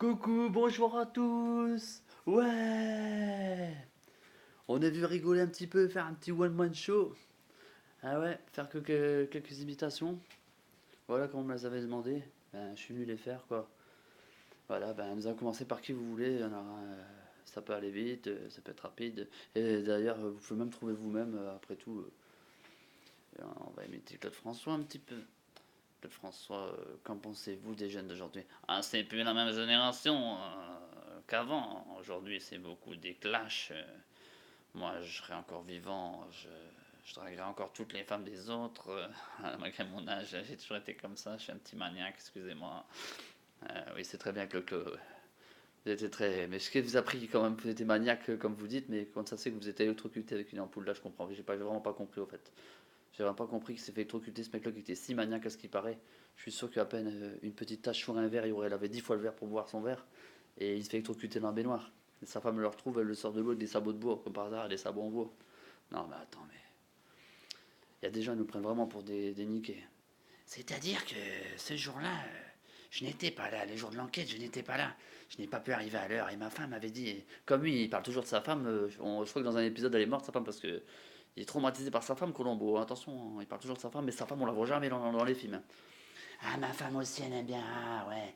Coucou, bonjour à tous. Ouais. On a vu rigoler un petit peu, faire un petit one-man show. Ah ouais, faire quelques imitations. Voilà, comme on me les avait demandé. Ben, je suis venu les faire, quoi. Voilà, ben, nous allons commencer par qui vous voulez. Ça peut aller vite, ça peut être rapide. Et d'ailleurs, vous pouvez même trouver vous-même, après tout. On va imiter Claude François un petit peu. Claude François, qu'en pensez-vous des jeunes d'aujourd'hui? Ah, c'est plus la même génération qu'avant. Aujourd'hui, c'est beaucoup des clashs. Moi, je serais encore vivant, je draguerais encore toutes les femmes des autres. Malgré mon âge, j'ai toujours été comme ça. Je suis un petit maniaque, excusez-moi. Oui, c'est très bien que vous étiez très. Mais ce qui vous a pris quand même, vous étiez maniaque, comme vous dites, mais quand ça c'est que vous êtes électrocuté avec une ampoule, là, je comprends. J'ai vraiment pas compris, au fait. J'ai vraiment pas compris qu'il s'est fait électrocuter ce mec-là qui était si maniaque à ce qu'il paraît. Je suis sûr qu'à peine une petite tache sur un verre, il avait 10 fois le verre pour boire son verre. Et il se fait électrocuter dans la baignoire. Et sa femme le retrouve, elle le sort de l'eau avec des sabots de bois, comme par hasard, elle a des sabots en bois. Non, mais attends, mais. Il y a des gens qui nous prennent vraiment pour des niqués. C'est-à-dire que ce jour-là, je n'étais pas là. Le jour de l'enquête, je n'étais pas là. Je n'ai pas pu arriver à l'heure. Et ma femme m'avait dit. Comme lui, il parle toujours de sa femme. Je crois que dans un épisode, elle est morte, sa femme, parce que. Il est traumatisé par sa femme, Colombo. Attention, il parle toujours de sa femme, mais sa femme, on la voit jamais dans les films. Ah, ma femme aussi, elle aime bien. Ah, ouais.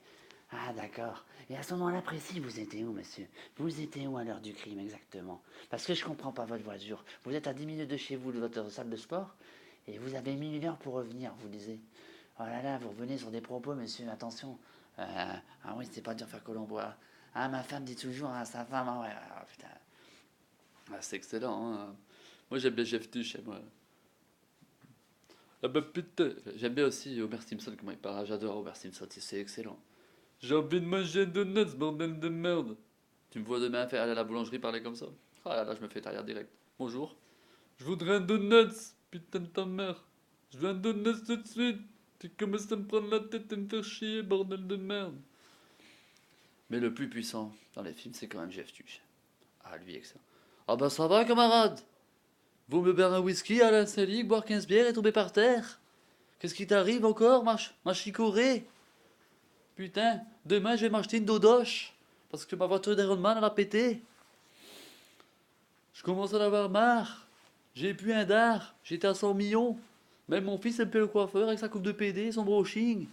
Ah, d'accord. Et à ce moment-là précis, vous étiez où, monsieur? Vous étiez où à l'heure du crime, exactement? Parce que je comprends pas votre voiture. Vous êtes à 10 minutes de chez vous, de votre salle de sport, et vous avez mis 1 heure pour revenir, vous disiez. Oh là là, vous revenez sur des propos, monsieur, attention. Ah oui, c'est pas dur faire Colombo. Ah, ma femme dit toujours à sa femme, ah ouais, ah, putain. Ah, c'est excellent, hein. Moi, j'aime bien Jeff Tuch, moi. Ah bah putain, j'aime bien aussi Homer Simpson, comment il parle. J'adore Homer Simpson, c'est excellent. J'ai envie de manger de nuts, bordel de merde. Tu me vois demain faire aller à la boulangerie parler comme ça? Ah là là, je me fais taire direct. Bonjour. Je voudrais un donuts, putain de ta mère. Je veux un donuts tout de suite. Tu commences à me prendre la tête et me faire chier, bordel de merde. Mais le plus puissant dans les films, c'est quand même Jeff Tuch. Ah, lui, excellent. Ah bah ça va, camarade. Vous me boire un whisky à la Selig, boire 15 bières et tomber par terre. Qu'est-ce qui t'arrive encore, ma chicorée? Putain, demain je vais m'acheter une dodoche. Parce que ma voiture d'Ironman, elle a pété. Je commence à en avoir marre. J'ai plus un dard. J'étais à 100 millions. Même mon fils aime plus le coiffeur avec sa coupe de PD, son brushing.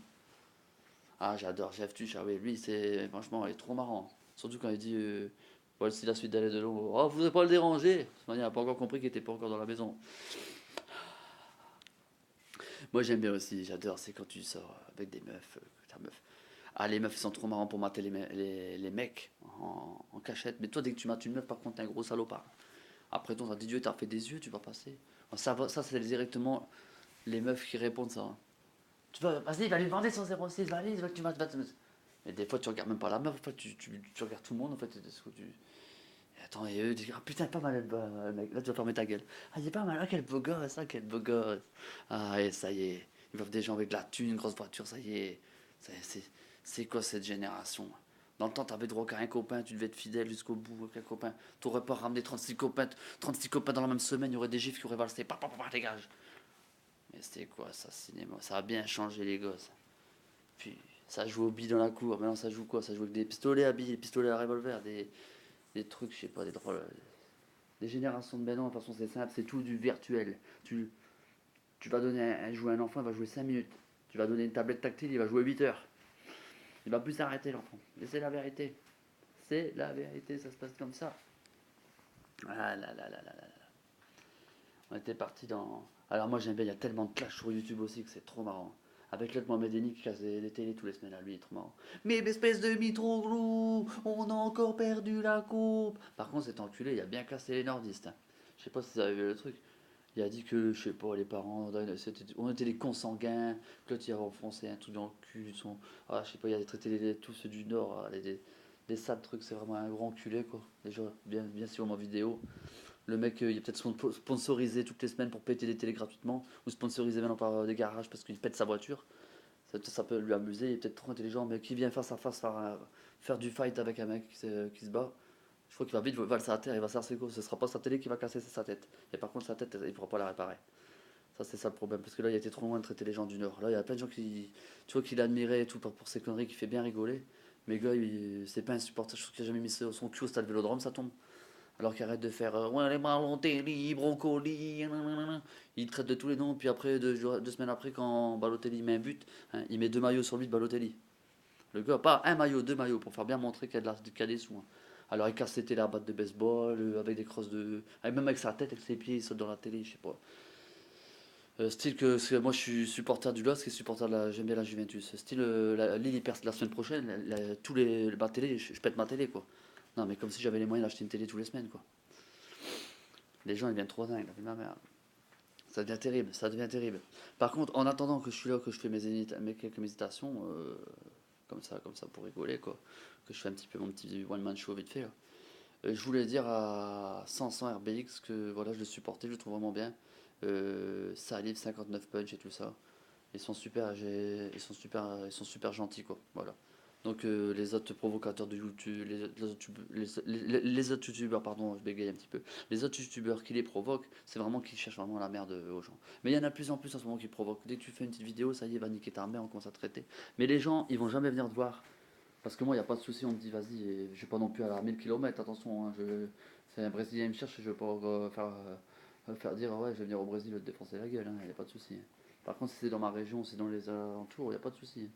Ah, j'adore Jeff Tuch. Ah oui, lui, c'est franchement, il est trop marrant. Surtout quand il dit voici la suite d'aller de l'eau. Oh, vous n'allez pas le déranger. Il n'a pas encore compris qu'il était pas encore dans la maison. Moi, j'aime bien aussi, j'adore, c'est quand tu sors avec des meufs, ta meuf. Ah, les meufs, ils sont trop marrants pour mater les mecs en cachette. Mais toi, dès que tu mates une meuf, par contre, t'es un gros salopard. Après, ton, t'as dit Dieu, t'as fait des yeux, tu vas passer. Ça, c'est directement les meufs qui répondent ça, hein. Vas-y, va lui demander son 06, vas-y, tu vas te. Mais des fois, tu regardes même pas la meuf, en fait, tu regardes tout le monde, en fait. Et attends, et eux, tu dis, ah putain, pas mal, le mec. Là, tu vas fermer ta gueule. Ah, il est pas mal, ah, quel beau gosse, ah, quel beau gosse. Ah, et ça y est. Ils veulent des gens avec de la thune, une grosse voiture, ça y est. C'est quoi cette génération? Dans le temps, t'avais droit qu'à un copain, tu devais être fidèle jusqu'au bout avec un copain. T'aurais pas ramené 36 copains dans la même semaine, il y aurait des gifs qui auraient valsé. Dégage. Mais c'était quoi ça, cinéma? Ça a bien changé les gosses. Puis ça joue aux billes dans la cour. Maintenant, ça joue quoi? Ça joue avec des pistolets à billes, des pistolets à revolver, des trucs, je sais pas, des drôles. Des générations de maintenant, de toute façon, c'est simple, c'est tout du virtuel. Tu vas donner jouer à un enfant, il va jouer 5 minutes. Tu vas donner une tablette tactile, il va jouer 8 heures. Il va plus s'arrêter, l'enfant. Et c'est la vérité. C'est la vérité, ça se passe comme ça. Ah là là là là là là. On était parti dans. Alors moi j'aime bien, il y a tellement de clash sur YouTube aussi que c'est trop marrant. Avec l'autre Mohamed Eni qui casse les télés tous les semaines, là, lui il est trop marrant. Mais espèce de Mitroglou, on a encore perdu la coupe. Par contre cet enculé, il a bien cassé les nordistes, hein. Je sais pas si vous avez vu le truc. Il a dit que, je sais pas, les parents, on était des consanguins, que l'autre il avait enfoncé un truc dans le cul. Ah, je sais pas, il a traité tous ceux du Nord, des sales trucs, c'est vraiment un grand culé quoi. Déjà, bien sûr, en vidéo. Le mec, il est peut-être sponsorisé toutes les semaines pour péter des télés gratuitement, ou sponsorisé maintenant par des garages parce qu'il pète sa voiture. Ça peut lui amuser, il est peut-être trop intelligent, mais qui vient face à face faire du fight avec un mec qui se bat, je crois qu'il va vite valser à terre, il va se faire ses ce sera pas sa télé qui va casser, c'est sa tête. Et par contre, sa tête, il pourra pas la réparer. Ça, c'est ça le problème, parce que là, il a été trop loin de traiter les gens du Nord. Là, il y a plein de gens qui, tu vois, qui l'admiraient et tout pour ses conneries, qui fait bien rigoler. Mais gars, c'est pas insupportable. Je trouve qu'il a jamais mis son cul au stade Vélodrome, ça tombe. Alors qu'il arrête de faire ouais, les Balotelli, Brocoli, nanana. Il traite de tous les noms. Puis après, 2 semaines après, quand Balotelli met un but, hein, il met 2 maillots sur lui de Balotelli. Le gars, pas un maillot, 2 maillots, pour faire bien montrer qu'il y a des sous, hein. Alors il casse ses télés à batte de baseball, avec des crosses de. Même avec sa tête, avec ses pieds, il saute dans la télé, je sais pas. Style que moi je suis supporter du LOSC et supporter j'aime bien la Juventus. Style Lille perd la semaine prochaine, tous ma télé, je pète ma télé quoi. Non mais comme si j'avais les moyens d'acheter une télé tous les semaines quoi. Les gens ils viennent trop dingues, la vie de ma mère. Ça devient terrible, ça devient terrible. Par contre, en attendant que je suis là, que je fais quelques méditations, comme ça pour rigoler quoi, que je fais un petit peu mon petit one man show vite fait là. Je voulais dire à 100 RBX que voilà, je le supportais, je le trouve vraiment bien. Salif 59 Punch et tout ça. Ils sont super gentils quoi. Voilà. Donc les autres provocateurs de YouTube, les autres youtubeurs, pardon, je bégaye un petit peu. Les autres youtubeurs qui les provoquent, c'est vraiment qu'ils cherchent vraiment la merde aux gens. Mais il y en a de plus en plus en ce moment qui provoquent. Dès que tu fais une petite vidéo, ça y est, va niquer ta mère, on commence à te traiter. Mais les gens, ils vont jamais venir te voir. Parce que moi, il n'y a pas de souci, on me dit vas-y, et je vais pas non plus à 1000 km, attention, hein, c'est un Brésilien qui me cherche, je vais pas faire dire ouais, je vais venir au Brésil te défoncer la gueule, il n'y a pas de souci. Par contre, si c'est dans ma région, si c'est dans les alentours, il n'y a pas de souci.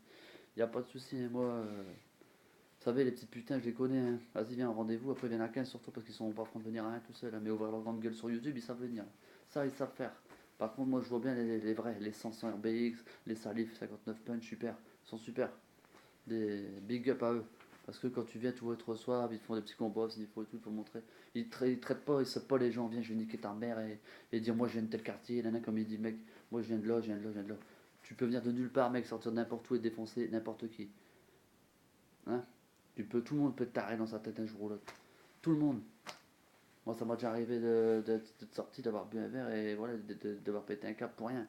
Il n'y a pas de souci, moi, vous savez, les petites putains, je les connais, hein. Vas-y, viens, rendez-vous, après, viens à 15, surtout parce qu'ils sont pas francs de venir à rien tout seul, hein, mais ouvrir leur grande gueule sur YouTube, ils savent venir. Ça, ils savent faire. Par contre, moi, je vois bien les vrais, les 100 RBX, les Salif 59 Punch, super, ils sont super. Des big up à eux. Parce que quand tu viens, tout te reçoivent, ils te font des petits combos, il faut tout pour montrer. Ils traitent pas, ils savent pas les gens, viens, je vais niquer ta mère et dire moi je viens de tel quartier, nana, comme il dit mec, moi je viens de là, je viens de là, je viens de là. Tu peux venir de nulle part, mec, sortir de n'importe où et défoncer n'importe qui. Hein. Tout le monde peut te tarrer dans sa tête un jour ou l'autre. Tout le monde. Moi ça m'a déjà arrivé d'être sorti, d'avoir bu un verre et voilà, d'avoir pété un cap pour rien.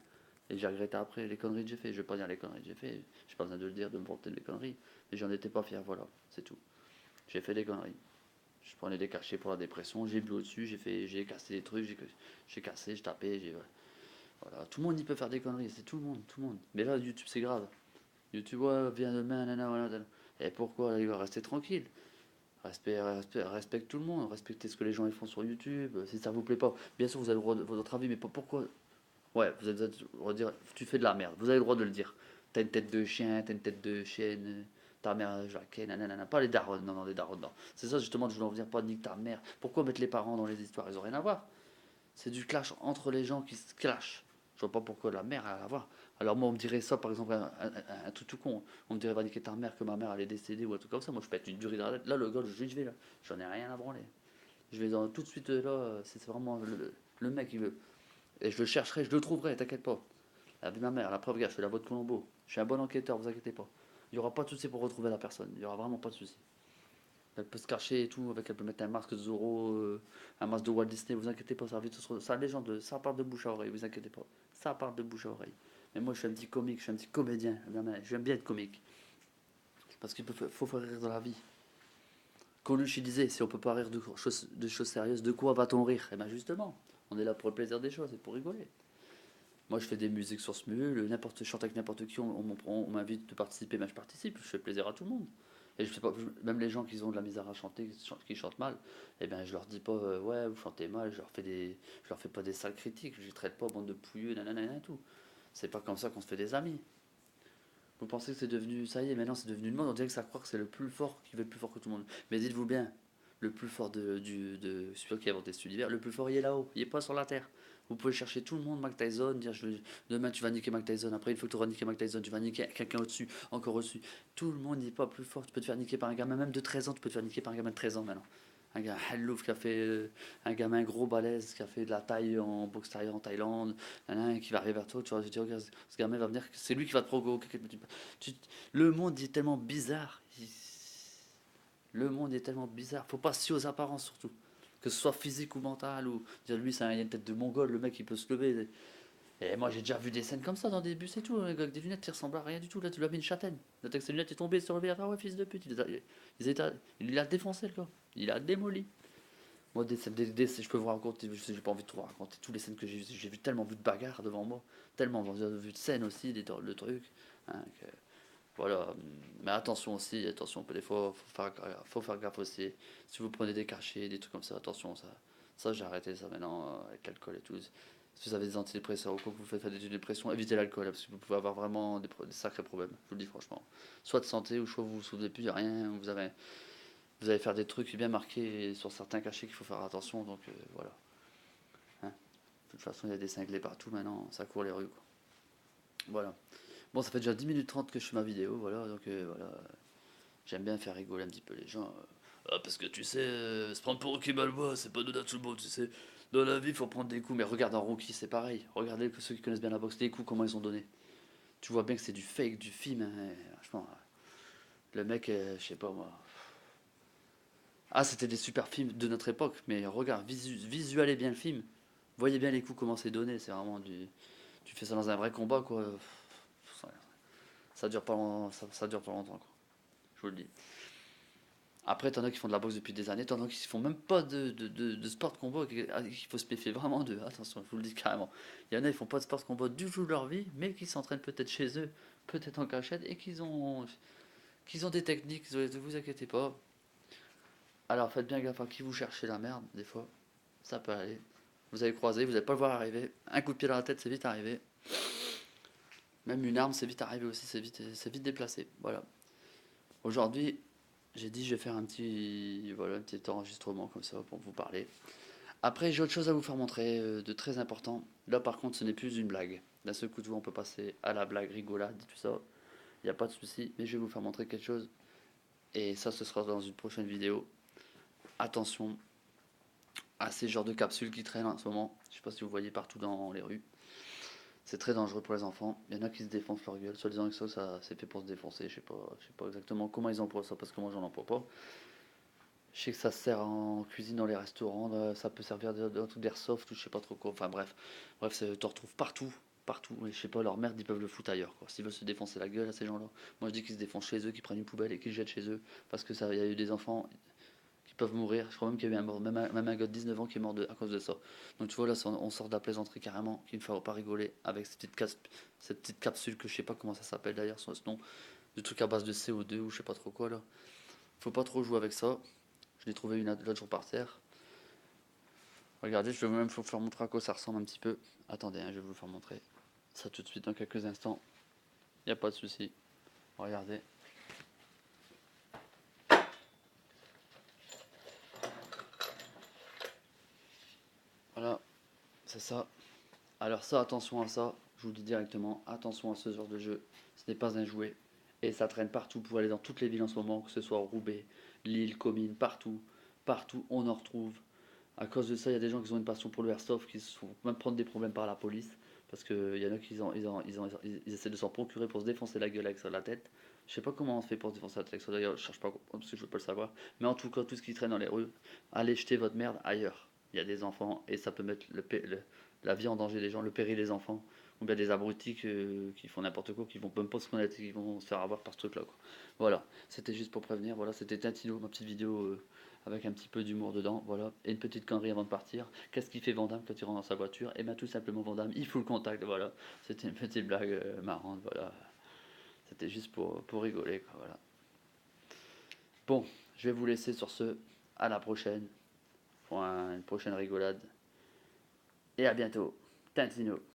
Et j'ai regretté après les conneries que j'ai fait. Je vais pas dire les conneries que j'ai fait, j'ai pas besoin de le dire, de me vanter des conneries. Mais j'en étais pas fier, voilà, c'est tout. J'ai fait des conneries. Je prenais des cachets pour la dépression, j'ai bu au-dessus, j'ai cassé des trucs, j'ai cassé, j'ai tapé, voilà. Tout le monde y peut faire des conneries, c'est tout le monde, tout le monde. Mais là, YouTube, c'est grave. YouTube, ouais, viens demain, nana, voilà. Et pourquoi il va rester tranquille? Respecte tout le monde, respectez ce que les gens ils font sur YouTube. Si ça vous plaît pas, bien sûr, vous avez le droit de votre avis, mais pourquoi? Ouais, vous avez le droit de dire, tu fais de la merde, vous avez le droit de le dire. T'as une tête de chien, t'as une tête de chienne, ta mère, je la ken, nanana. Pas les darons, non, non, les darons, non. C'est ça, justement, je voulais en venir, pas nique ta mère. Pourquoi mettre les parents dans les histoires? Ils ont rien à voir. C'est du clash entre les gens qui se clashent. Je vois pas pourquoi la mère a à voir. Alors moi on me dirait ça par exemple un truc tout con. On me dirait va niquer ta mère que ma mère elle est décédée ou un truc comme ça. Moi je peux être une durée dans la tête. Là le gars je vais là. J'en ai rien à branler. Je vais tout de suite là. C'est vraiment le mec qui veut. Et je le chercherai, je le trouverai, t'inquiète pas. La vie de ma mère, la preuve, gars, je fais la voix de Colombo. Je suis un bon enquêteur, vous inquiétez pas. Il n'y aura pas de souci pour retrouver la personne. Il n'y aura vraiment pas de souci. Elle peut se cacher et tout, avec elle peut mettre un masque de Zorro, un masque de Walt Disney, vous inquiétez pas, ça va vite se ça légende, ça part de bouche à oreille, vous inquiétez pas. Ça part de bouche à oreille. Mais moi je suis un petit comique, je suis un petit comédien, j'aime bien être comique. Parce qu'il faut faire rire dans la vie. Colucci disait, si on peut pas rire de choses sérieuses, de quoi va-t-on rire? Eh bien justement, on est là pour le plaisir des choses et pour rigoler. Moi je fais des musiques sur ce mule, je chante avec n'importe qui, on m'invite de participer, mais je participe, je fais plaisir à tout le monde. Et je sais pas, même les gens qui ont de la misère à chanter, qui chantent mal, eh ben je leur dis pas ouais vous chantez mal, je leur fais pas des sales critiques, je les traite pas bande de pouilleux, nanana et tout. C'est pas comme ça qu'on se fait des amis. Vous pensez que c'est devenu, ça y est, maintenant c'est devenu une mode, on dirait que ça croit que c'est le plus fort qui veut être plus fort que tout le monde. Mais dites-vous bien, le plus fort de celui qui a inventé cet univers, le plus fort il est là-haut, il est pas sur la terre. Vous pouvez chercher tout le monde, Mike Tyson, dire demain tu vas niquer Mike Tyson, après une fois que tu auras niqué Mike Tyson, tu vas niquer quelqu'un au-dessus, encore au-dessus. Tout le monde n'est pas plus fort, tu peux te faire niquer par un gamin même de 13 ans, tu peux te faire niquer par un gamin de 13 ans maintenant. Un gars Hallouf qui a fait un gamin gros balèze qui a fait de la taille en boxe taille en Thaïlande, qui va arriver vers toi, tu vas te dire regarde, ce gamin va venir, c'est lui qui va te provoquer. Tu- le monde est tellement bizarre. Le monde est tellement bizarre. Faut pas se fier aux apparences surtout. Que ce soit physique ou mental ou dire lui il a une tête de mongol, le mec il peut se lever. Et moi j'ai déjà vu des scènes comme ça dans des bus et tout, un gars avec des lunettes qui ressemblent à rien du tout. Là tu lui as mis une châtaigne. Le texte ses lunettes est tombé, il s'est relevé. Ah ouais fils de pute, il a défoncé le gars. Il a démoli. Moi des scènes, je peux vous raconter, j'ai pas envie de trop raconter toutes les scènes que j'ai vu tellement vu de bagarres devant moi, tellement vu de scènes aussi, le truc. Hein, Voilà, mais attention aussi, attention, des fois, faut faire gaffe aussi. Si vous prenez des cachets, des trucs comme ça, attention, ça j'ai arrêté ça maintenant avec l'alcool et tout. Si vous avez des antidépresseurs ou quoi que vous faites des dépressions, évitez l'alcool parce que vous pouvez avoir vraiment des sacrés problèmes, je vous le dis franchement. Soit de santé ou soit vous vous souvenez plus de rien, vous allez faire des trucs bien marqués sur certains cachets qu'il faut faire attention, donc voilà. Hein. De toute façon, il y a des cinglés partout maintenant, ça court les rues, quoi. Voilà. Bon, ça fait déjà 10 minutes 30 que je fais ma vidéo, voilà, donc voilà. J'aime bien faire rigoler un petit peu les gens. Ah, parce que tu sais, se prendre pour Rocky Balboa, c'est pas donné à tout le monde, tu sais. Dans la vie, il faut prendre des coups. Mais regarde en Rocky, c'est pareil. Regardez que ceux qui connaissent bien la boxe, les coups, comment ils ont donné. Tu vois bien que c'est du fake, du film. Hein, franchement, le mec, je sais pas moi. Ah, c'était des super films de notre époque, mais regarde, visualisez bien le film. Voyez bien les coups, comment c'est donné. C'est vraiment du. Tu fais ça dans un vrai combat, quoi. Ça dure pas, ça dure pas longtemps, quoi. Je vous le dis. Après, t'en as qui font de la boxe depuis des années, t'en as qui font même pas de sport de combat, qu'il faut se méfier vraiment d'eux. Attention, je vous le dis carrément. Il y en a, ils font pas de sport de combat du tout de leur vie, mais qui s'entraînent peut-être chez eux, peut-être en cachette, et qu'ils ont des techniques, ne vous inquiétez pas. Alors faites bien gaffe à qui vous cherchez la merde, des fois. Ça peut aller. Vous allez croiser, vous n'allez pas le voir arriver. Un coup de pied dans la tête, c'est vite arrivé. Même une arme, c'est vite arrivé aussi, c'est vite déplacé. Voilà. Aujourd'hui, j'ai dit je vais faire voilà, un petit enregistrement comme ça pour vous parler. Après, j'ai autre chose à vous faire montrer de très important. Là, par contre, ce n'est plus une blague. D'un seul coup de vue, on peut passer à la blague rigolade, tout ça. Il n'y a pas de souci, mais je vais vous faire montrer quelque chose. Et ça, ce sera dans une prochaine vidéo. Attention à ces genres de capsules qui traînent en ce moment. Je ne sais pas si vous voyez partout dans les rues. C'est très dangereux pour les enfants. Il y en a qui se défoncent leur gueule, soi disant que ça c'est fait pour se défoncer. Je sais pas exactement comment ils emploient ça parce que moi j'en emploie pas. Je sais que ça se sert en cuisine dans les restaurants, ça peut servir de truc d'airsoft ou je sais pas trop quoi. Enfin bref, tu retrouves partout, partout. Et je sais pas, leur merde, ils peuvent le foutre ailleurs, quoi. S'ils veulent se défoncer la gueule à ces gens-là, moi je dis qu'ils se défoncent chez eux, qu'ils prennent une poubelle et qu'ils jettent chez eux, parce que ça, il y a eu des enfants qui peuvent mourir. Je crois même qu'il y a eu même un gars de 19 ans qui est mort à cause de ça. Donc tu vois là, on sort de la plaisanterie carrément, qu'il ne faut pas rigoler avec cette petite capsule que je sais pas comment ça s'appelle d'ailleurs, ce nom, de truc à base de CO2 ou je sais pas trop quoi là. Faut pas trop jouer avec ça. Je l'ai trouvé l'autre jour par terre. Regardez, je vais même vous faire montrer à quoi ça ressemble un petit peu. Attendez, hein, je vais vous faire montrer ça tout de suite dans quelques instants. Il n'y a pas de souci. Regardez. Voilà, c'est ça. Alors ça, attention à ça. Je vous le dis directement, attention à ce genre de jeu. Ce n'est pas un jouet. Et ça traîne partout pour aller dans toutes les villes en ce moment, que ce soit Roubaix, Lille, Comines, partout. Partout, on en retrouve. À cause de ça, il y a des gens qui ont une passion pour le airsoft, qui se font même prendre des problèmes par la police. Parce qu'il y en a qui ils essaient de s'en procurer pour se défoncer la gueule avec ça, la tête. Je sais pas comment on fait pour se défoncer la tête avec ça, d'ailleurs, je cherche pas parce que je veux pas le savoir. Mais en tout cas, tout ce qui traîne dans les rues, allez jeter votre merde ailleurs. Il y a des enfants et ça peut mettre la vie en danger des gens, le péril des enfants. Ou bien des abrutis qui font n'importe quoi, qui vont même pas se connaître, qui vont se faire avoir par ce truc-là, quoi. Voilà, c'était juste pour prévenir. Voilà, c'était Tintino, ma petite vidéo avec un petit peu d'humour dedans, voilà, et une petite connerie avant de partir. Qu'est-ce qu'il fait Vandame quand il rentre dans sa voiture? Et bien tout simplement Vandame, il fout le contact, voilà. C'était une petite blague marrante, voilà. C'était juste pour rigoler, quoi, voilà. Bon, je vais vous laisser sur ce. À la prochaine, pour une prochaine rigolade. Et à bientôt. Tintino.